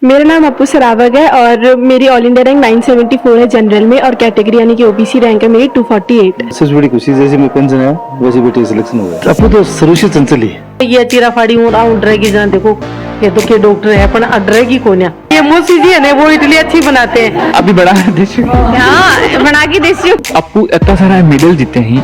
मेरा नाम अपू सरावग है और मेरी ऑल इंडिया रैंक 974 है जनरल में और कैटेगरी यानी कि ओबीसी रैंक है मेरी 248। सबसे बड़ी खुशी जैसे मैं पेंशन है वैसे बेटी सिलेक्शन हुआ। अपू तो शुरू से चंचल ही ये चिराफाड़ी ड्रेगी जान देखो ये तो के डॉक्टर है अपन ड्रेगी कौन है ये मोसी जी है ना वो इडली अच्छी बनाते हैं। अभी बड़ा है देश हाँ बना के देसी अपू इतना सारा मेडल जीते हैं।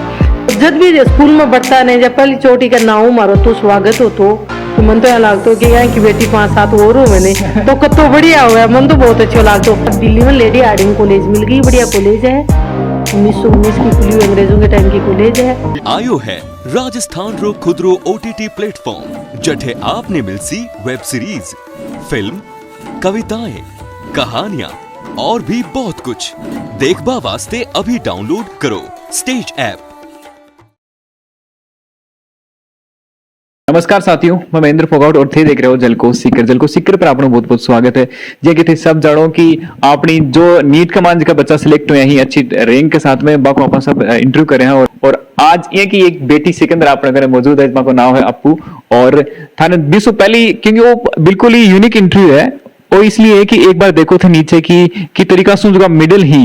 जब भी स्कूल में बढ़ता नहीं जब पहली चोटी का नाव मारो तो स्वागत हो तो मन तो यहाँ लगता कि यहाँ की बेटी 5-7 और हो मैंने तो कतो बढ़िया हुआ मन तो बहुत अच्छा लगता। दिल्ली में लेडी हार्डिंग कॉलेज मिल गई बढ़िया कॉलेज है 1919 की खुली हुई अंग्रेजों के टाइम की कॉलेज है। आयो है राजस्थान रो खुदरो OTT प्लेटफॉर्म जठे आपने मिलसी वेब सीरीज फिल्म कविताएं कहानियां और भी बहुत कुछ देखबा वास्ते अभी डाउनलोड करो स्टेज ऐप। नमस्कार साथियों, मैं महेंद्र फोगाट और थे देख रहे हो जलको सीकर पर आपनो बहुत बहुत स्वागत है। जे कि थे सब जानो कि आपनी जो नीट कमांड का बच्चा सिलेक्ट हुए ही अच्छी रैंक के साथ में बाको अपन सब इंटरव्यू करे हैं और आज ये की एक बेटी सिकंदर अपने घर मौजूद है जिसका नाम है अपू और थाने 20 पहली क्योंकि वो बिल्कुल ही यूनिक इंटरव्यू है और इसलिए है कि एक बार देखो थे नीचे की तरीका से जो मिडिल ही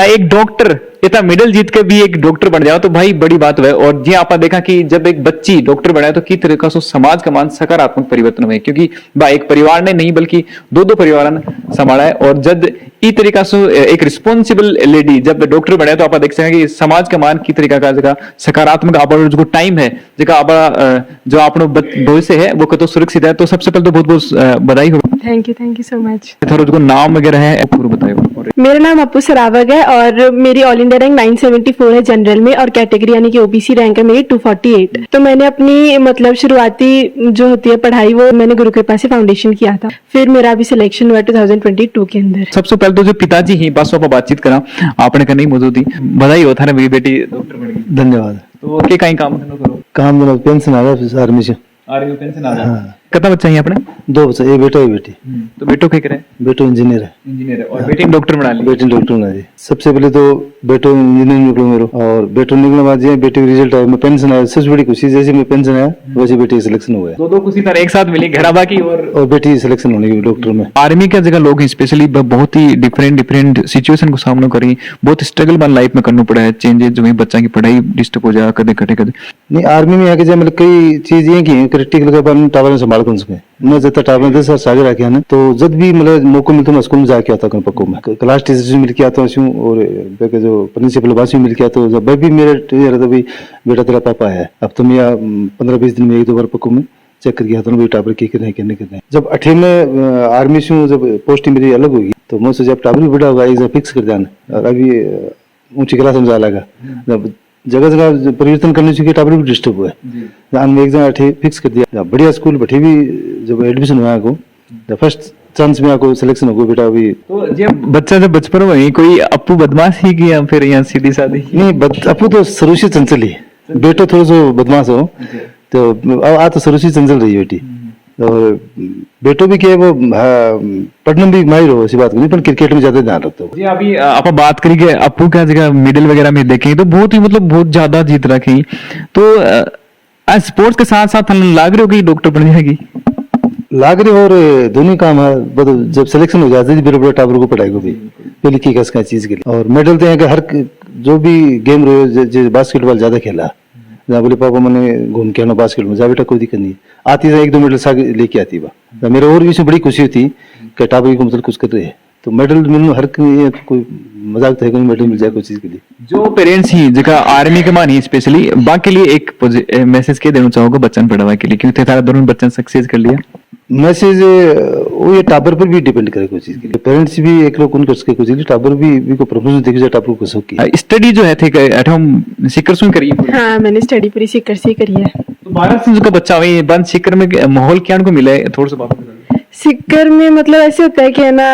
एक डॉक्टर इतना मिडल जीत के भी एक डॉक्टर बन जाओ तो भाई बड़ी बात है। और जी आपने देखा कि जब एक बच्ची डॉक्टर बनाए तो की तरीका से समाज का मान सकारात्मक परिवर्तन हुए क्योंकि भाई एक परिवार ने नहीं बल्कि दो परिवार ने संभाला है। और जब ई तरीका से एक रिस्पॉन्सिबल लेडी जब डॉक्टर बने तो आप देख सकते कि समाज का मान की तरीका का जगह सकारात्मक आप जो टाइम है जगह आप जो अपनो भविष्य है वो कतो सुरक्षित है। तो सबसे पहले तो बहुत बहुत बधाई हो। Thank you so much. थोड़ा जो नाम वगैरह है पूरा बताइए। मेरा नाम अपू सरावग है और मेरी ऑल इंडिया रैंक 974 है जनरल में और कैटेगरी यानी कि ओबीसी रैंक है मेरी 248। तो मैंने अपनी मतलब शुरुआती जो होती है पढ़ाई वो मैंने गुरु कृपा से फाउंडेशन किया था, फिर मेरा अभी सिलेक्शन हुआ 2022 के अंदर। सबसे पहले तो जो पिताजी ही बस आप बातचीत करा आपने करनी मौजूद थी बधाई हो था ना मेरी बेटी डॉक्टर बन गई। धन्यवाद। तो के कहीं काम करो काम मतलब पेंशन आ रहा आर्मी से आर्मी पेंशन आ रहा है। कितना बच्चा है अपने? 2 बच्चा, एक बेटा एक बेटी। तो बेटो क्या करे? बेटो इंजीनियर है और बेटी डॉक्टर बना ली। बेटी डॉक्टर बना दी। सबसे पहले तो बेटो इंजीनियर निकलो मेरे और बेटो निकलने बाद बेटी का रिजल्ट आया मैं पेंशन आया। सबसे बड़ी खुशी जैसे मैं पेंशन आया वैसे बेटी सिलेक्शन हुआ है। दो खुशी तरह एक साथ मिली घराबा की और बेटी सिलेक्शन होने की डॉक्टर में। आर्मी का जगह लोग स्पेशली बहुत ही डिफरेंट सिचुएशन को सामना करी बहुत स्ट्रगल बन लाइफ में करना पड़ा है चेंजेस जो बच्चा की पढ़ाई डिस्टर्ब हो जाए कदे नहीं आर्मी में आके मतलब कई चीज ये की क्रिटिकल का टावर संभाल कर सके मैं जब टावर दे सर सागे रखे ना तो जब भी मतलब मौका मिलता मैं स्कूल में जाके आता हूँ पक्को में क्लास टीचर से मिल के आता हूँ और जो प्रिंसिपल बात से मिल के आता हूँ। जब भी मेरे टीचर था भाई बेटा तेरा पापा है अब तुम या 15-20 दिन में 1-2 बार पक्को में चेक करके आता हूँ टावर की करने। जब 8वीं में आर्मी से जब पोस्टिंग मेरी अलग होगी तो मुझसे जब टावर भी बड़ा होगा फिक्स कर देना और अभी ऊंची क्लास में जा लगा जब जगह जगह परिवर्तन करने से टावर भी डिस्टर्ब हुआ है। हमने एक जगह फिक्स कर दिया बढ़िया स्कूल बैठे भी जब एडमिशन हुआ को फर्स्ट चांस में आपको सिलेक्शन हो बेटा अभी। तो ये बच्चा जब बचपन में कोई अपू बदमाश ही किया फिर यहाँ सीधी सादी नहीं अपू तो शुरू से चंचल ही बेटो थोड़ा सा बदमाश हो तो आ तो शुरू से चंचल रही बेटी और बेटो भी क्या वो पढ़ने भी माहिर हो ऐसी बात नहीं पर क्रिकेट में ज्यादा ध्यान रखता जी। अभी आप बात करिए अपू क्या जगह मिडिल वगैरह में देखें तो बहुत ही मतलब बहुत ज्यादा जीत रखी तो स्पोर्ट्स के साथ साथ लाग रहे हो कि डॉक्टर बन जाएगी लाग रही और दोनों काम है। जब सिलेक्शन हो जाती है बड़ा टावर को पढ़ाई को भी पहले की कसका चीज के लिए और मेडल तो है कि हर जो भी गेम रहे बास्केटबॉल ज्यादा खेला जहाँ बोले पापा मैंने घूम के आना बास्केटबॉल जा बेटा कोई दिक्कत नहीं आती है 1-2 मेडल साग लेके आती बा मेरे और भी इसमें बड़ी खुशी होती कि टावर को मतलब कुछ कर रहे हैं तो मेडल मिलने हर कोई मजाक तो है कोई मेडल मिल जाए कोई चीज के लिए। जो पेरेंट्स ही जगह आर्मी के मानी स्पेशली बाकी लिए एक मैसेज के देना चाहोगे बच्चन पढ़ावा के लिए क्योंकि तारा दोनों बच्चन सक्सेस कर लिया मैसेज वो ये टावर पर भी डिपेंड करे कोई चीज के लिए पेरेंट्स भी एक लोग कर सके कुछ टावर भी को प्रपोजल देखिए जाए टावर को सके स्टडी जो है थे एट होम सीकर से करी। हाँ मैंने स्टडी पूरी सीकर से करी है। तो भारत से जो बच्चा वही बंद सीकर में माहौल क्या उनको मिला है थोड़ा सा बात सीकर में मतलब ऐसे होता है कि है ना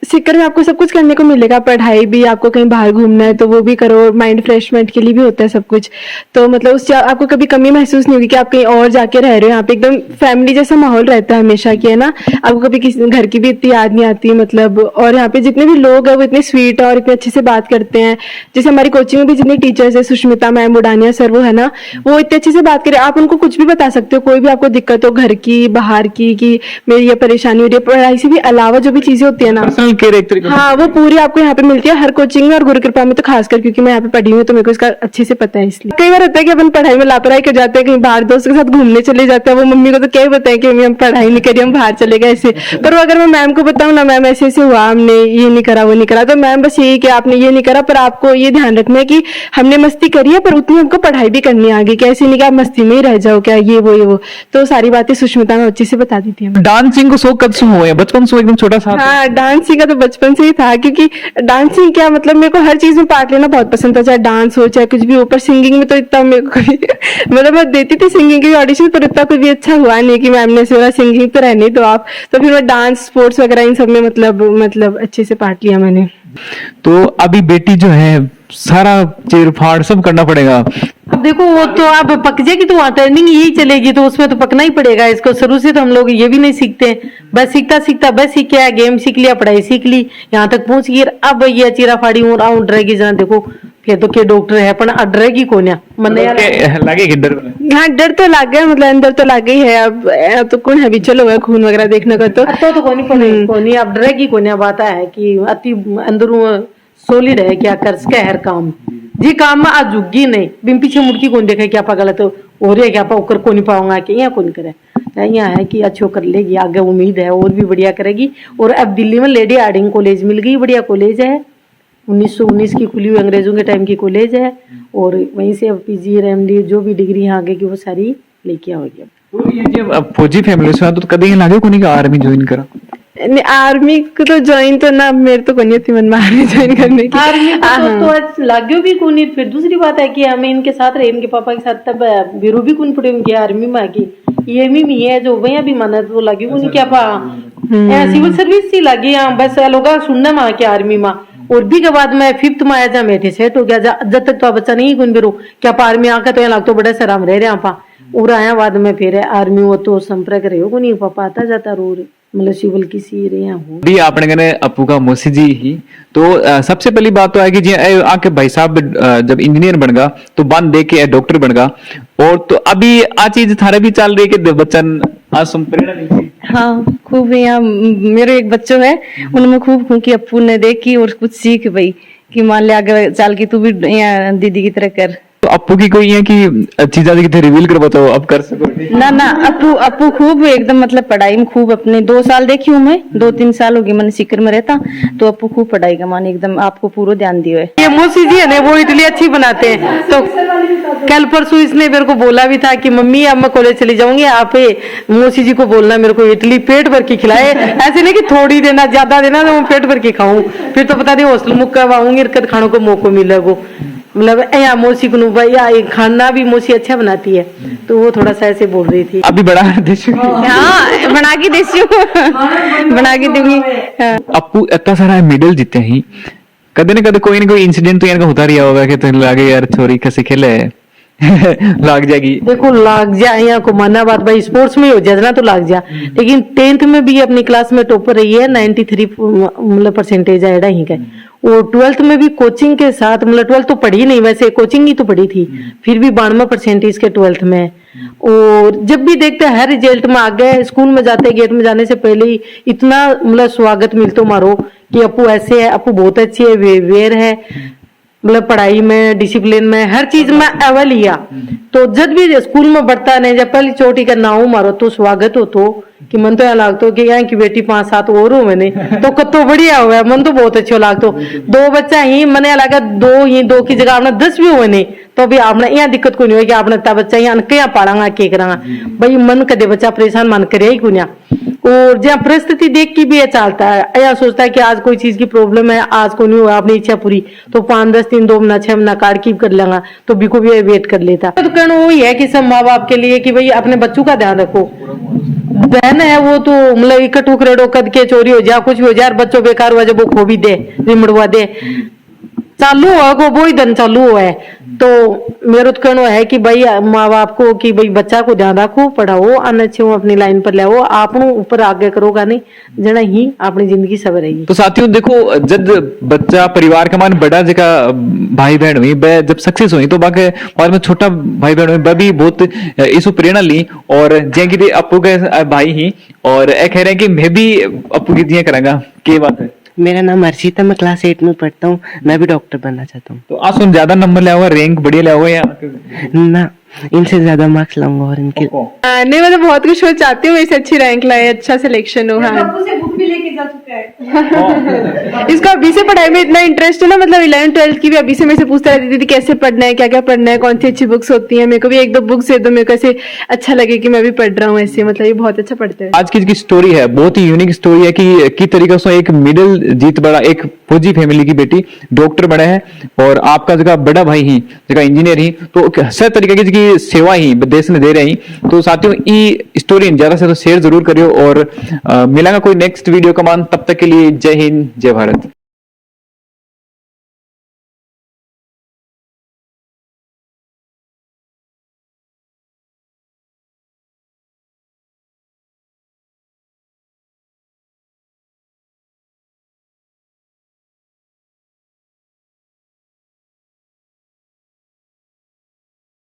सीकर में आपको सब कुछ करने को मिलेगा, पढ़ाई भी, आपको कहीं बाहर घूमना है तो वो भी करो, माइंड फ्रेशमेंट के लिए भी होता है सब कुछ। तो मतलब उससे आपको कभी कमी महसूस नहीं होगी कि आप कहीं और जाके रह रहे हो। यहाँ पे एकदम फैमिली जैसा माहौल रहता है हमेशा, की है ना, आपको कभी किसी घर की भी इतनी याद नहीं आती मतलब। और यहाँ पे जितने भी लोग हैं वो इतने स्वीट है और इतने अच्छे से बात करते हैं। जैसे हमारी कोचिंग में भी जितने टीचर्स है, सुष्मिता मैम, उडानिया सर, वो है ना, वो इतने अच्छे से बात करें, आप उनको कुछ भी बता सकते हो, कोई भी आपको दिक्कत हो घर की, बाहर की, कि मेरी ये परेशानी हो रही है, पढ़ाई से भी अलावा जो भी चीजें होती है ना, पर्सनल केयर एक तरीके से। हाँ, वो पूरी आपको यहाँ पे मिलती है हर कोचिंग में, और गुरु कृपा में तो खासकर, क्योंकि मैं यहाँ पे पढ़ी हूँ तो मेरे को इसका अच्छे से पता है। इसलिए कई बार होता है कि अपन पढ़ाई में लापरवाही कर जाते हैं, कहीं बाहर दोस्तों के साथ घूमने चले जाते हैं, वो मम्मी को तो क्या ही बताएं कि मम्मी हम पढ़ाई नहीं करी, हम बाहर चले गए ऐसे। पर वो अगर मैं मैम को बताऊँ ना, मैम ऐसे ऐसे हुआ, हमने ये नहीं करा वो नहीं करा, तो मैम बस यही कि आपने ये नहीं करा, पर आपको ये ध्यान रखना है कि हमने मस्ती करी है पर उतनी हमको पढ़ाई भी करनी है आगे, कैसे नहीं कि आप मस्ती में ही रह जाओ क्या, ये वो। तो सारी बातें सुष्मिता में अच्छे से बता दी थी हमें। डांसिंग को शौक कब से हुआ है? बचपन से एकदम छोटा सा? हाँ, डांसिंग का तो बचपन से ही था, क्योंकि डांसिंग क्या मतलब, मेरे को हर चीज में पार्ट लेना बहुत पसंद था, चाहे डांस हो चाहे कुछ भी हो। पर सिंगिंग में तो इतना मेरे को मतलब मैं देती थी सिंगिंग की ऑडिशन, पर इतना कुछ भी अच्छा हुआ नहीं कि मैम ने बोला सिंगिंग तो रहने दो आप। तो फिर मैं डांस, स्पोर्ट्स वगैरह इन सब में मतलब अच्छे से पार्ट लिया मैंने। तो अभी बेटी जो है सारा चीर फाड़ सब करना पड़ेगा। अब देखो वो तो अब पक जाएगी तो वहाँ टर्निंग यही चलेगी, तो उसमें तो पकना ही पड़ेगा इसको। शुरू से तो हम लोग ये भी नहीं सीखते, बस सीखता सीखता बस सीख गया, गेम सीख लिया, पढ़ाई सीख ली, यहाँ तक पहुंच गई। अब ये चीरा फाड़ी हूँ डरेगी जना, देखो फिर तो के डॉक्टर है पर डरेगी कौन या मन लगे कि डर? हाँ, डर तो लग गया, मतलब अंदर तो लग गई है। अब तो कौन है, चलो है खून वगैरह देखने का तो कोनी कोनी अब डरेगी कौन या। बात है कि अति अंदरों सोलिड है, क्या कर सके हर काम जी काम में आज जुगी नहीं, बिन पीछे मुड़की कौन देखे क्या पा गलत हो रही है, क्या पा उकर को नहीं पाऊंगा कि यहाँ कौन करे। यहाँ है कि अच्छो कर लेगी, आगे उम्मीद है और भी बढ़िया करेगी। और अब दिल्ली में लेडी हार्डिंग कॉलेज मिल गई, बढ़िया कॉलेज है, 1919 की खुली हुई, अंग्रेजों के टाइम की कॉलेज है। और वहीं से अब पीजी एमडी जो भी डिग्री यहाँ आगे की वो सारी लेके आओगी। तो ये जब फौजी फैमिली से तो कभी लागे को नहीं आर्मी ज्वाइन करा? आर्मी को तो ज्वाइन तो ना, मेरे तो कोनी थी मन में आर्मी ज्वाइन करने की। आर्मी तो लाग्यो भी कोनी। फिर दूसरी बात है कि हमें इनके साथ रहे, इनके पापा के साथ, तब बिरू भी कौन पड़े उनके आर्मी में आगे ये भी है जो वही भी माना तो लगी को नहीं क्या पा सिविल सर्विस सी लगी। बस लोग सुनना में के आर्मी में। और भी के बाद मैं 5th में आया जा, मैं सेट हो गया। जब तक तो बच्चा नहीं कौन बिरू क्या पा आर्मी आकर तो यहाँ लगता बड़ा सराम रह रहे पा। और आया बाद में फिर आर्मी वो तो संपर्क रहे को नहीं पापा आता जाता रो मतलब सिविल किसी रे हो दी आपने कहने अपू का मौसी जी ही। तो सबसे पहली बात तो है कि जी आके भाई साहब जब इंजीनियर बन गया तो बन दे के डॉक्टर बन गया। और तो अभी आ चीज थारे भी चल रही है कि बच्चन आज प्रेरणा मिलती। हाँ, खूब यहाँ मेरे एक बच्चों है उनमें खूब हूँ कि अपू ने देखी और कुछ सीख भाई कि मान ले आगे चल की तू भी यहाँ दीदी की तरह कर। तो अपू की कोई है कि चीजा की रिवील कर बताओ अब कर सको? ना अपू खूब एकदम मतलब पढ़ाई में खूब अपने 2 साल देखी हूँ मैं, 2-3 साल हो गए मैंने सीकर में रहता, तो अपू खूब पढ़ाई का मान एकदम आपको पूरा ध्यान दियो है। ये मौसी जी है ना वो इडली अच्छी बनाते हैं। तो कल परसों इसने मेरे को बोला भी था कि मम्मी अब मैं कॉलेज चली जाऊंगी, आप मौसी जी को बोलना मेरे को इडली पेट भर के खिलाए, ऐसे नहीं कि थोड़ी देना ज्यादा देना तो मैं पेट भर के खाऊं, फिर तो पता नहीं हॉस्टल मुक कब आऊंगी खाने को मौका मिलेगा। मतलब यहाँ मौसी को भैया खाना भी मौसी अच्छा बनाती है, तो वो थोड़ा सा ऐसे बोल रही थी। अभी बड़ा देसी हाँ, बना के देसी बना के दूंगी। अपू इतना सारा मेडल जीते ही, कदे न कदे कोई ना कोई इंसिडेंट तो इनका होता रहा होगा कि तो लागे यार छोरी कैसे खेले लाग जाएगी। देखो लाग जा, यहाँ को माना बात भाई स्पोर्ट्स में हो जाए ना तो लाग जा। लेकिन 10th में भी अपनी क्लास में टॉपर रही है, 93 मतलब परसेंटेज है ही का। और 12th में भी कोचिंग के साथ, मतलब 12th तो पढ़ी नहीं, वैसे कोचिंग ही तो पढ़ी थी, फिर भी 92% के 12th में। और जब भी देखते हर रिजल्ट में आ गए, स्कूल में जाते गेट में जाने से पहले ही इतना मतलब स्वागत मिलता मारो कि अपू ऐसे है, अपू बहुत अच्छी है, वेयर है, मतलब पढ़ाई में, डिसिप्लिन में, हर चीज में अव्वल लिया। तो जब भी स्कूल में बढ़ता नहीं, जब पहली चोटी का नाव मारो तो स्वागत हो तो कि मन तो यहाँ लागतो कि यहाँ की बेटी 5-7 और हो मैंने तो कतो बढ़िया हुआ है, मन तो बहुत अच्छा लागतो। 2 बच्चा ही मैंने लगा 2 की जगह आपने 10 भी हुए नहीं तो भी आपने यहाँ दिक्कत को नहीं होगी, आपने इतना बच्चा यहाँ क्या पालांगा के करांगा भाई, मन कदे बच्चा परेशान मन करे ही कुनिया। और जहाँ परिस्थिति देख के भी ये चालता है, यहाँ सोचता है कि आज कोई चीज की प्रॉब्लम है, आज को नहीं हुआ अपनी इच्छा पूरी तो 5-10 दिन 2 महीना 6 महीना कार्ड कीप कर लेगा, तो भी को भी वेट कर लेता। तो कहना वही है कि सब माँ बाप के लिए कि भाई अपने बच्चों का ध्यान रखो, बहन है वो तो मतलब इकट्ठ उकरेडो कद के चोरी हो जा कुछ भी हो जा बच्चों बेकार हुआ जब वो खो भी दे रिमड़वा दे चालू हुआ को वो ही दिन चालू हुआ है तो मेरा तो कहना है कि भाई माँ बाप को कि भाई बच्चा को ध्यान रखो पढ़ाओ आना चाहिए अपनी लाइन पर ले आप ऊपर आगे करोगा नहीं जना ही अपनी जिंदगी सब रहेगी। तो साथियों देखो जब बच्चा परिवार का मान बड़ा जगह भाई बहन हुई वह जब सक्सेस हुई तो बाकी और में छोटा भाई बहन हुई वह भी बहुत इस प्रेरणा ली और जैसे अपू के भाई ही और कह रहे हैं कि मैं भी अपू की दिया करांगा के बात है। मेरा नाम हर्षित है, मैं क्लास 8 में पढ़ता हूँ, मैं भी डॉक्टर बनना चाहता हूँ। तो आज सुन ज्यादा नंबर लिया हुआ रैंक बढ़िया लिया हुआ या ना इनसे ज्यादा मार्क्स लाऊंगा और इनके नहीं मतलब बहुत कुछ मैं चाहती हूँ वैसे अच्छी रैंक लाए अच्छा सिलेक्शन हो। हाँ इसका अभी से पढ़ाई में इतना इंटरेस्ट है ना मतलब 11th 12th की भी अभी से मेरे से पूछता रहती थी कैसे पढ़ना है क्या क्या पढ़ना है कौन सी अच्छी बुक्स होती है मेरे को भी एक दो बुक्स दे दो मेरे को ऐसे अच्छा लगे कि मैं भी पढ़ रहा हूँ ऐसे मतलब ये बहुत अच्छा पढ़ते हैं। आज की स्टोरी है बहुत ही यूनिक स्टोरी है कि किस तरीके से एक मिडिल जीत बड़ा एक फौजी फैमिली की बेटी डॉक्टर बना है और आपका जगह बड़ा भाई ही जगह इंजीनियर ही तो हर तरीके की सेवा ही देश में दे रहे हैं। तो साथियों ये स्टोरी ज्यादा से तो शेयर जरूर करियो और मिलेगा कोई नेक्स्ट वीडियो का मान तब तक के लिए जय हिंद जय भारत।